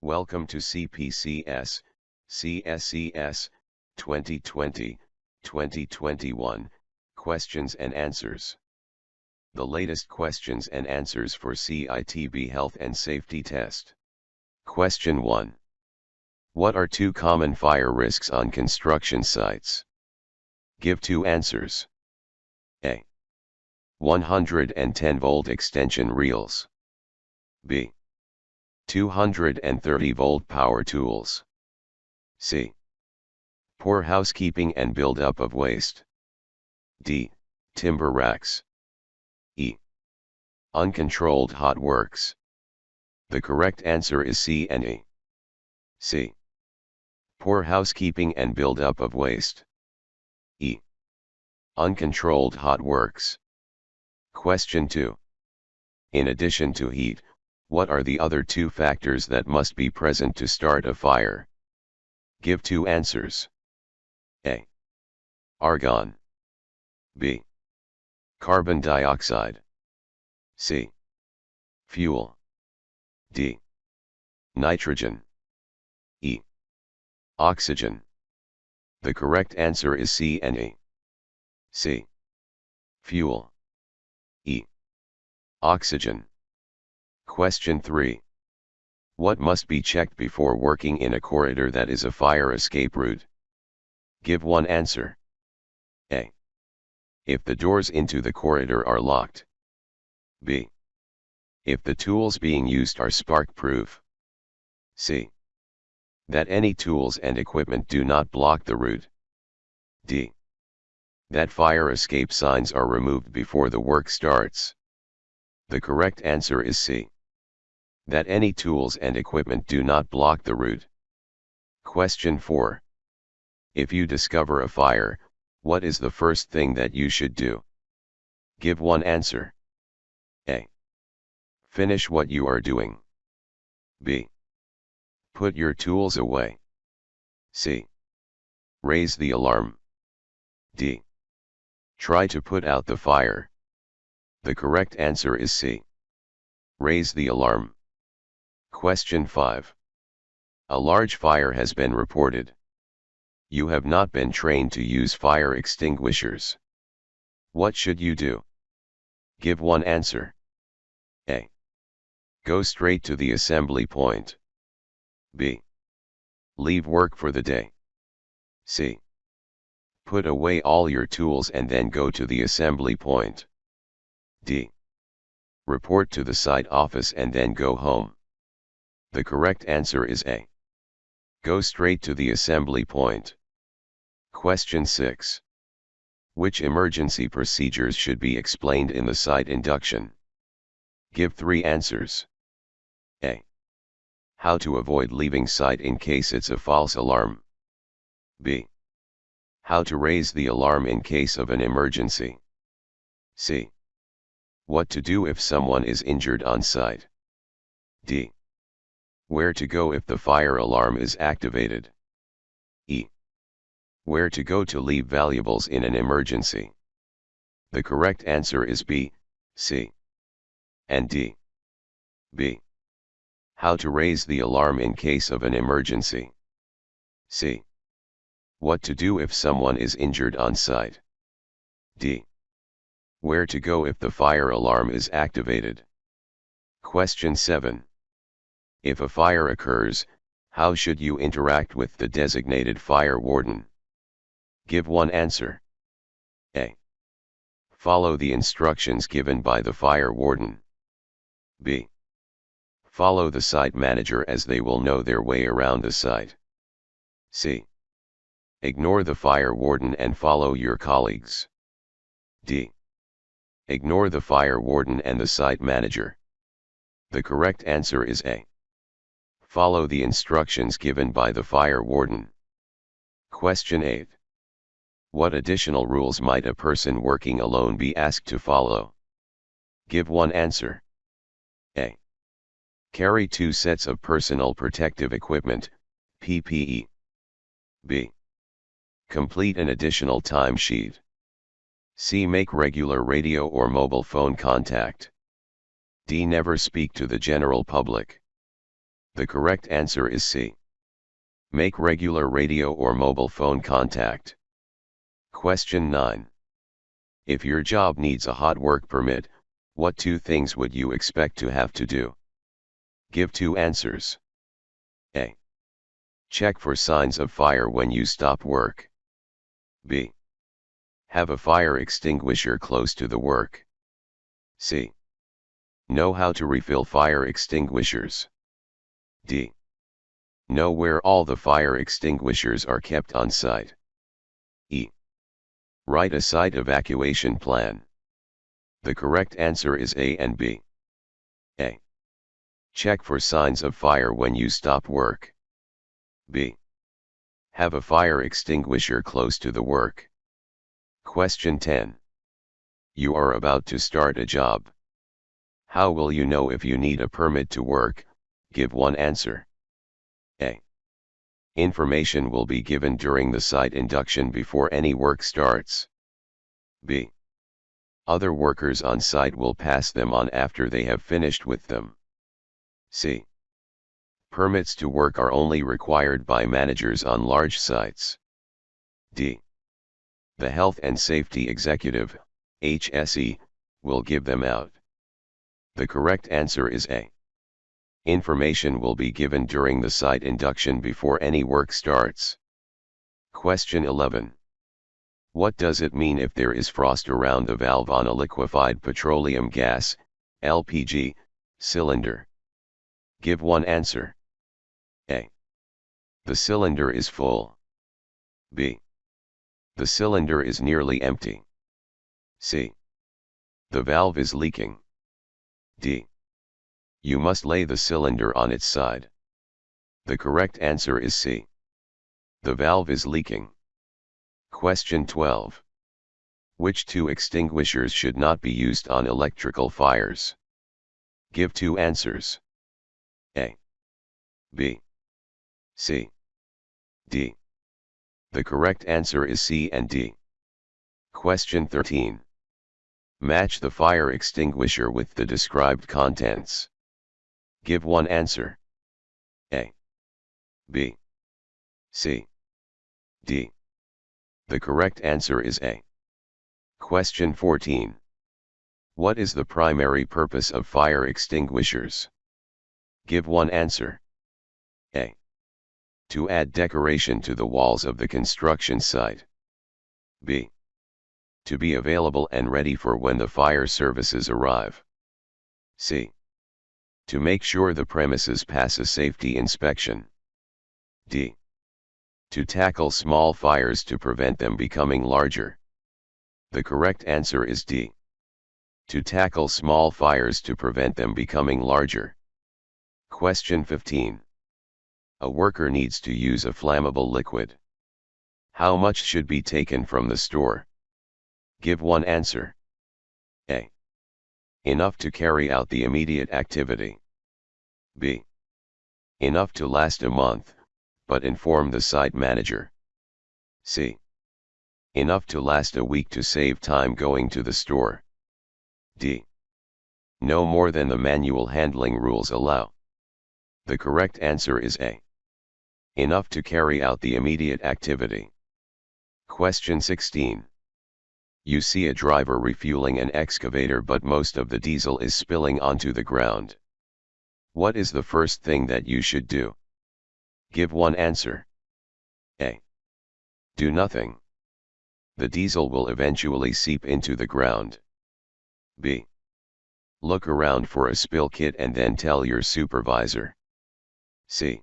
Welcome to CPCS, CSCS, 2020-2021, Questions and Answers. The latest questions and answers for CITB Health and Safety Test. Question 1. What are two common fire risks on construction sites? Give two answers. A. 110-volt extension reels. B. 230-volt power tools. C. Poor housekeeping and buildup of waste. D. Timber racks. E. Uncontrolled hot works. The correct answer is C and E. C. Poor housekeeping and buildup of waste. E. Uncontrolled hot works. Question 2. In addition to heat, what are the other two factors that must be present to start a fire? Give two answers. A. Argon. B. Carbon dioxide. C. Fuel. D. Nitrogen. E. Oxygen. The correct answer is C and E. C. Fuel. E. Oxygen. Question 3. What must be checked before working in a corridor that is a fire escape route? Give one answer. A. If the doors into the corridor are locked. B. If the tools being used are spark-proof. C. That any tools and equipment do not block the route. D. That fire escape signs are removed before the work starts. The correct answer is C. That any tools and equipment do not block the route. Question 4. If you discover a fire, what is the first thing that you should do? Give one answer. A. Finish what you are doing. B. Put your tools away. C. Raise the alarm. D. Try to put out the fire. The correct answer is C. Raise the alarm. Question 5. A large fire has been reported. You have not been trained to use fire extinguishers. What should you do? Give one answer. A. Go straight to the assembly point. B. Leave work for the day. C. Put away all your tools and then go to the assembly point. D. Report to the site office and then go home. The correct answer is A. Go straight to the assembly point. Question 6. Which emergency procedures should be explained in the site induction? Give three answers. A. How to avoid leaving site in case it's a false alarm. B. How to raise the alarm in case of an emergency. C. What to do if someone is injured on site. D. Where to go if the fire alarm is activated. E. Where to go to leave valuables in an emergency. The correct answer is B, C, and D. B. How to raise the alarm in case of an emergency. C. What to do if someone is injured on site. D. Where to go if the fire alarm is activated. Question 7. If a fire occurs, how should you interact with the designated fire warden? Give one answer. A. Follow the instructions given by the fire warden. B. Follow the site manager as they will know their way around the site. C. Ignore the fire warden and follow your colleagues. D. Ignore the fire warden and the site manager. The correct answer is A. Follow the instructions given by the fire warden. Question 8. What additional rules might a person working alone be asked to follow? Give one answer. A. Carry 2 sets of personal protective equipment, PPE. B. Complete an additional timesheet. C. Make regular radio or mobile phone contact. D. Never speak to the general public. The correct answer is C. Make regular radio or mobile phone contact. Question 9. If your job needs a hot work permit, what 2 things would you expect to have to do? Give 2 answers. A. Check for signs of fire when you stop work. B. Have a fire extinguisher close to the work. C. Know how to refill fire extinguishers. D. Know where all the fire extinguishers are kept on site. E. Write a site evacuation plan. The correct answer is A and B. A. Check for signs of fire when you stop work. B. Have a fire extinguisher close to the work. Question 10. You are about to start a job. How will you know if you need a permit to work? Give 1 answer. A. Information will be given during the site induction before any work starts. B. Other workers on site will pass them on after they have finished with them. C. Permits to work are only required by managers on large sites. D. The Health and Safety Executive, HSE, will give them out. The correct answer is A. Information will be given during the site induction before any work starts. Question 11. What does it mean if there is frost around the valve on a liquefied petroleum gas, LPG, cylinder? Give 1 answer. A. The cylinder is full. B. The cylinder is nearly empty. C. The valve is leaking. D. You must lay the cylinder on its side. The correct answer is C. The valve is leaking. Question 12. Which 2 extinguishers should not be used on electrical fires? Give 2 answers. A. B. C. D. The correct answer is C and D. Question 13. Match the fire extinguisher with the described contents. Give 1 answer. A. B. C. D. The correct answer is A. Question 14. What is the primary purpose of fire extinguishers? Give 1 answer. A. To add decoration to the walls of the construction site. B. To be available and ready for when the fire services arrive. C. To make sure the premises pass a safety inspection. D. To tackle small fires to prevent them becoming larger. The correct answer is D. To tackle small fires to prevent them becoming larger. Question 15. A worker needs to use a flammable liquid. How much should be taken from the store? Give 1 answer. A. Enough to carry out the immediate activity. B. Enough to last a month, but inform the site manager. C. Enough to last a week to save time going to the store. D. No more than the manual handling rules allow. The correct answer is A. Enough to carry out the immediate activity. Question 16. You see a driver refueling an excavator but most of the diesel is spilling onto the ground. What is the first thing that you should do? Give 1 answer. A. Do nothing. The diesel will eventually seep into the ground. B. Look around for a spill kit and then tell your supervisor. C.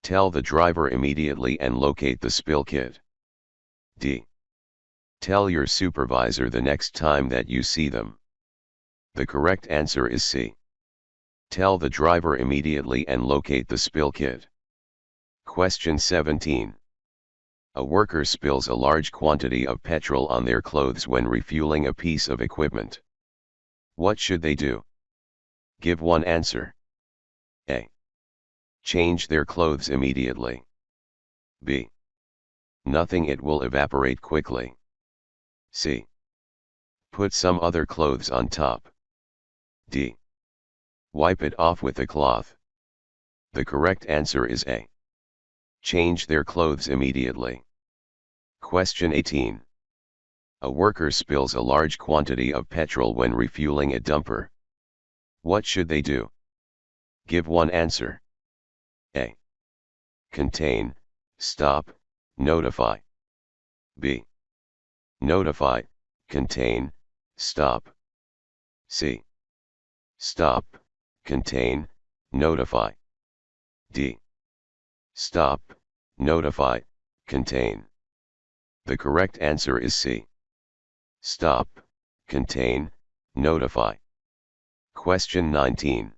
Tell the driver immediately and locate the spill kit. D. Tell your supervisor the next time that you see them. The correct answer is C. Tell the driver immediately and locate the spill kit. Question 17. A worker spills a large quantity of petrol on their clothes when refueling a piece of equipment. What should they do? Give 1 answer. A. Change their clothes immediately. B. Nothing, it will evaporate quickly. C. Put some other clothes on top. D. Wipe it off with a cloth. The correct answer is A. Change their clothes immediately. Question 18. A worker spills a large quantity of petrol when refueling a dumper. What should they do? Give one answer. A. Contain, stop, notify. B. Notify, contain, stop. C. Stop, contain, notify. D. Stop, notify, contain. The correct answer is C. Stop, contain, notify. Question 19.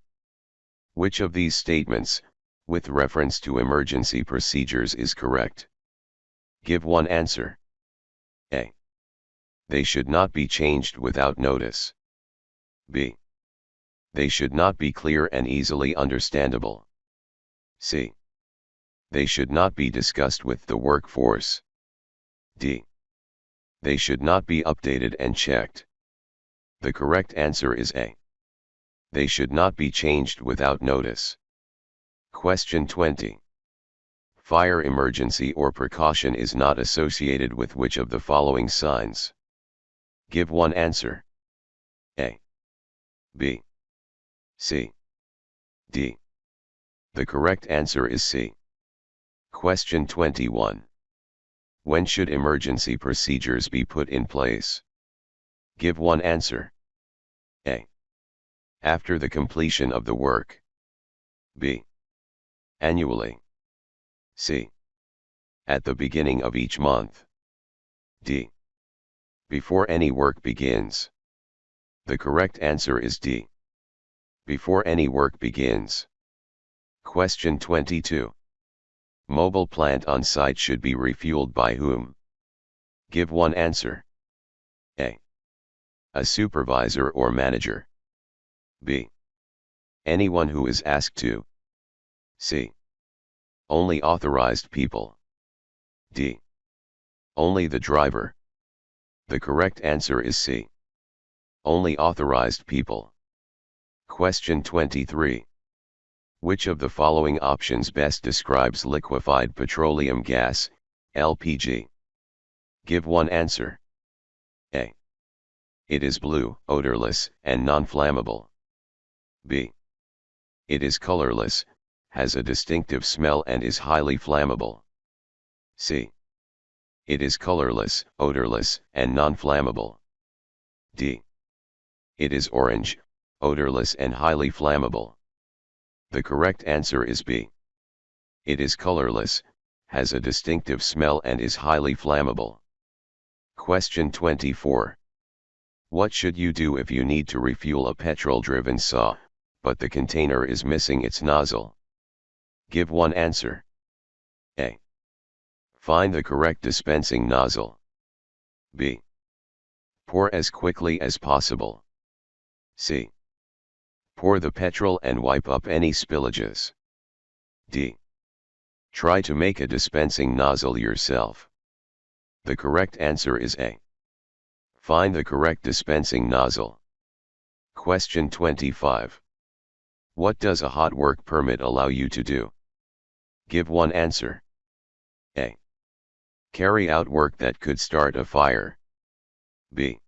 Which of these statements, with reference to emergency procedures, is correct? Give one answer. A. They should not be changed without notice. B. They should not be clear and easily understandable. C. They should not be discussed with the workforce. D. They should not be updated and checked. The correct answer is A. They should not be changed without notice. Question 20. Fire emergency or precaution is not associated with which of the following signs? Give one answer. A. B. C. D. The correct answer is C. Question 21. When should emergency procedures be put in place? Give one answer. A. After the completion of the work. B. Annually. C. At the beginning of each month. D. Before any work begins. The correct answer is D. Before any work begins. Question 22. Mobile plant on site should be refueled by whom? Give one answer. A. A supervisor or manager. B. Anyone who is asked to. C. Only authorized people. D. Only the driver. The correct answer is C. Only authorized people. Question 23. Which of the following options best describes liquefied petroleum gas, LPG? Give one answer. A. It is blue, odorless, and non-flammable. B. It is colorless, has a distinctive smell and is highly flammable. C. It is colorless, odorless, and non-flammable. D. It is orange, odorless and highly flammable. The correct answer is B. It is colorless, has a distinctive smell and is highly flammable. Question 24. What should you do if you need to refuel a petrol-driven saw, but the container is missing its nozzle? Give one answer. A. Find the correct dispensing nozzle. B. Pour as quickly as possible. C. Pour the petrol and wipe up any spillages. D. Try to make a dispensing nozzle yourself. The correct answer is A. Find the correct dispensing nozzle. Question 25. What does a hot work permit allow you to do? Give one answer. A. Carry out work that could start a fire. B.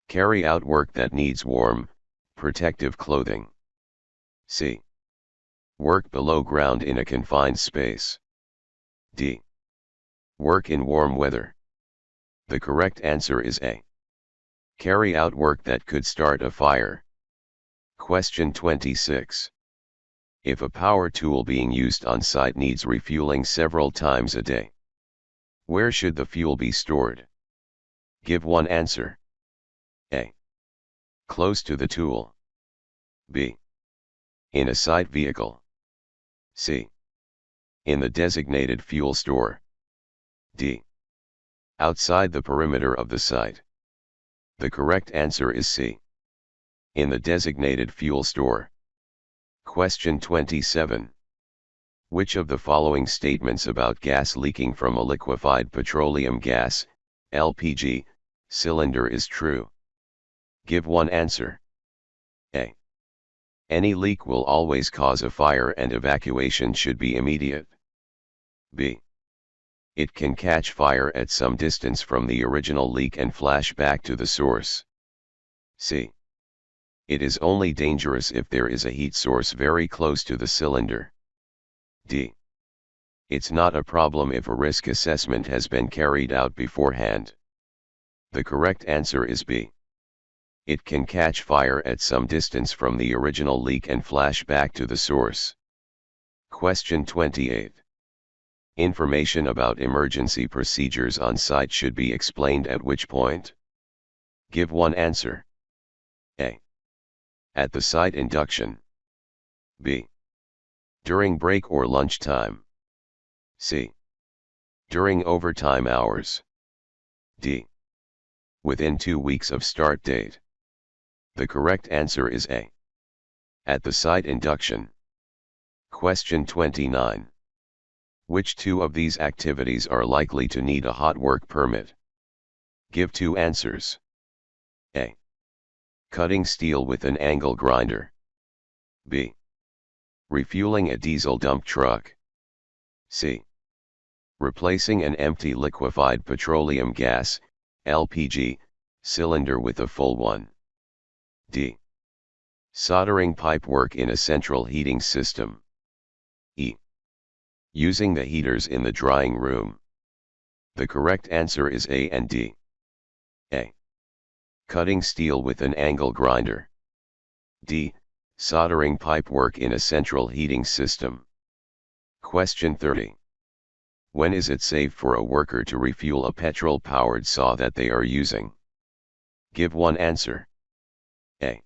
Carry out work that needs warm, protective clothing. C. Work below ground in a confined space. D. Work in warm weather. The correct answer is A. Carry out work that could start a fire. Question 26. If a power tool being used on site needs refueling several times a day, where should the fuel be stored? Give one answer. A. Close to the tool. B. In a site vehicle. C. In the designated fuel store. D. Outside the perimeter of the site. The correct answer is C. In the designated fuel store. Question 27. Which of the following statements about gas leaking from a liquefied petroleum gas, LPG, cylinder is true? Give one answer. A. Any leak will always cause a fire and evacuation should be immediate. B. It can catch fire at some distance from the original leak and flash back to the source. C. It is only dangerous if there is a heat source very close to the cylinder. D. It's not a problem if a risk assessment has been carried out beforehand. The correct answer is B. It can catch fire at some distance from the original leak and flash back to the source. Question 28. Information about emergency procedures on site should be explained at which point? Give one answer. A. At the site induction. B. During break or lunchtime. C. During overtime hours. D. Within 2 weeks of start date. The correct answer is A. At the site induction. Question 29. Which two of these activities are likely to need a hot work permit? Give two answers. A. Cutting steel with an angle grinder. B. Refueling a diesel dump truck. C. Replacing an empty liquefied petroleum gas, LPG, cylinder with a full one. D. Soldering pipe work in a central heating system. E. Using the heaters in the drying room. The correct answer is A and D. A. Cutting steel with an angle grinder. D. Soldering pipe work in a central heating system. Question 30. When is it safe for a worker to refuel a petrol-powered saw that they are using? Give one answer. A.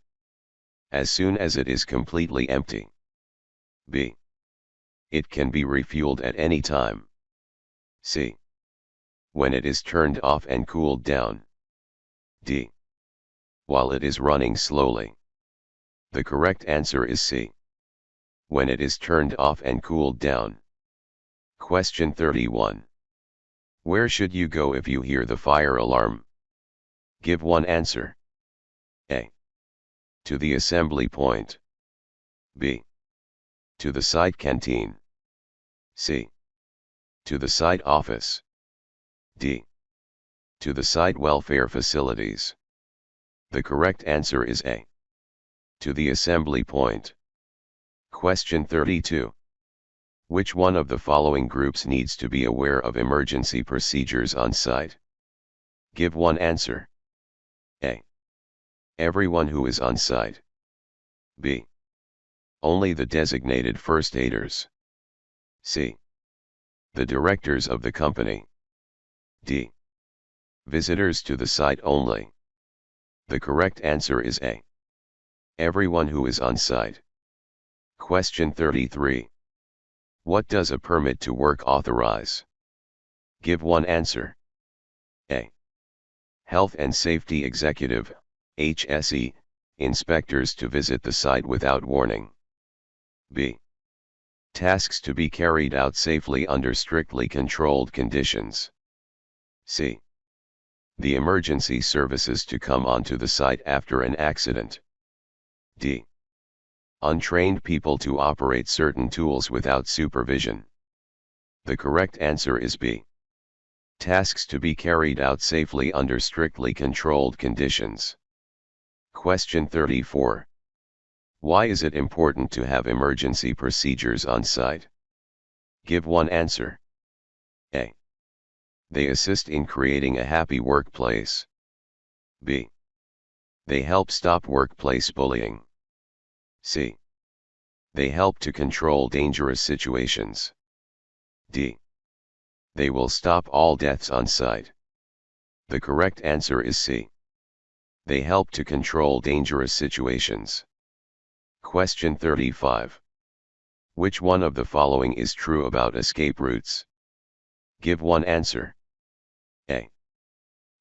As soon as it is completely empty. B. It can be refueled at any time. C. When it is turned off and cooled down. D. While it is running slowly. The correct answer is C. When it is turned off and cooled down. Question 31. Where should you go if you hear the fire alarm? Give one answer. A. To the assembly point. B. To the site canteen. C. To the site office. D. To the site welfare facilities. The correct answer is A. To the assembly point. Question 32. Which one of the following groups needs to be aware of emergency procedures on site? Give one answer. A. Everyone who is on site. B. Only the designated first aiders. C. The directors of the company. D. Visitors to the site only. The correct answer is A. Everyone who is on site. Question 33. What does a permit to work authorize? Give one answer. A. Health and Safety Executive, HSE, inspectors to visit the site without warning. B. Tasks to be carried out safely under strictly controlled conditions. C. The emergency services to come onto the site after an accident. D. Untrained people to operate certain tools without supervision. The correct answer is B. Tasks to be carried out safely under strictly controlled conditions. Question 34. Why is it important to have emergency procedures on site? Give one answer. A. They assist in creating a happy workplace. B. They help stop workplace bullying. C. They help to control dangerous situations. D. They will stop all deaths on site. The correct answer is C. They help to control dangerous situations. Question 35. Which one of the following is true about escape routes? Give one answer. A.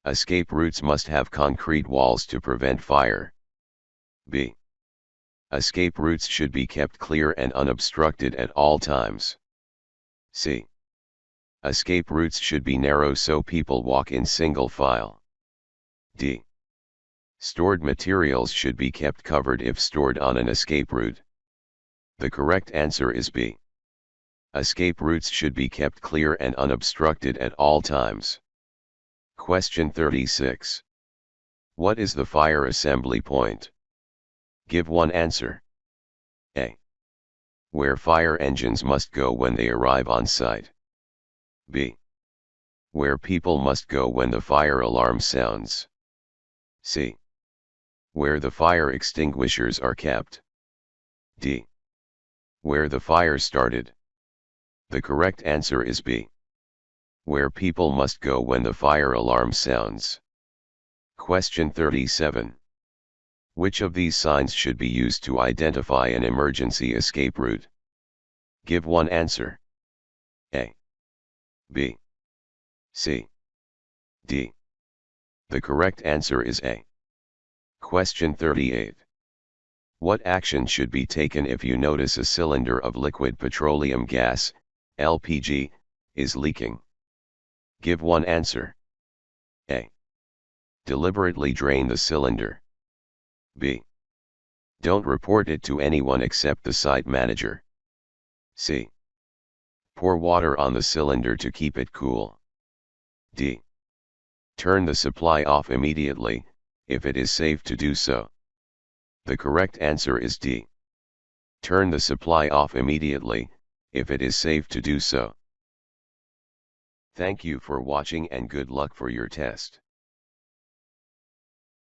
Escape routes must have concrete walls to prevent fire. B. Escape routes should be kept clear and unobstructed at all times. C. Escape routes should be narrow so people walk in single file. D. Stored materials should be kept covered if stored on an escape route. The correct answer is B. Escape routes should be kept clear and unobstructed at all times. Question 36. What is the fire assembly point? Give one answer. A. Where fire engines must go when they arrive on site. B. Where people must go when the fire alarm sounds. C. Where the fire extinguishers are kept. D. Where the fire started. The correct answer is B. Where people must go when the fire alarm sounds. Question 37. Which of these signs should be used to identify an emergency escape route? Give one answer. A. B. C. D. The correct answer is A. Question 38. What action should be taken if you notice a cylinder of liquid petroleum gas, LPG, is leaking? Give one answer. A. Deliberately drain the cylinder. B. Don't report it to anyone except the site manager. C. Pour water on the cylinder to keep it cool. D. Turn the supply off immediately, if it is safe to do so. The correct answer is D. Turn the supply off immediately, if it is safe to do so. Thank you for watching and good luck for your test.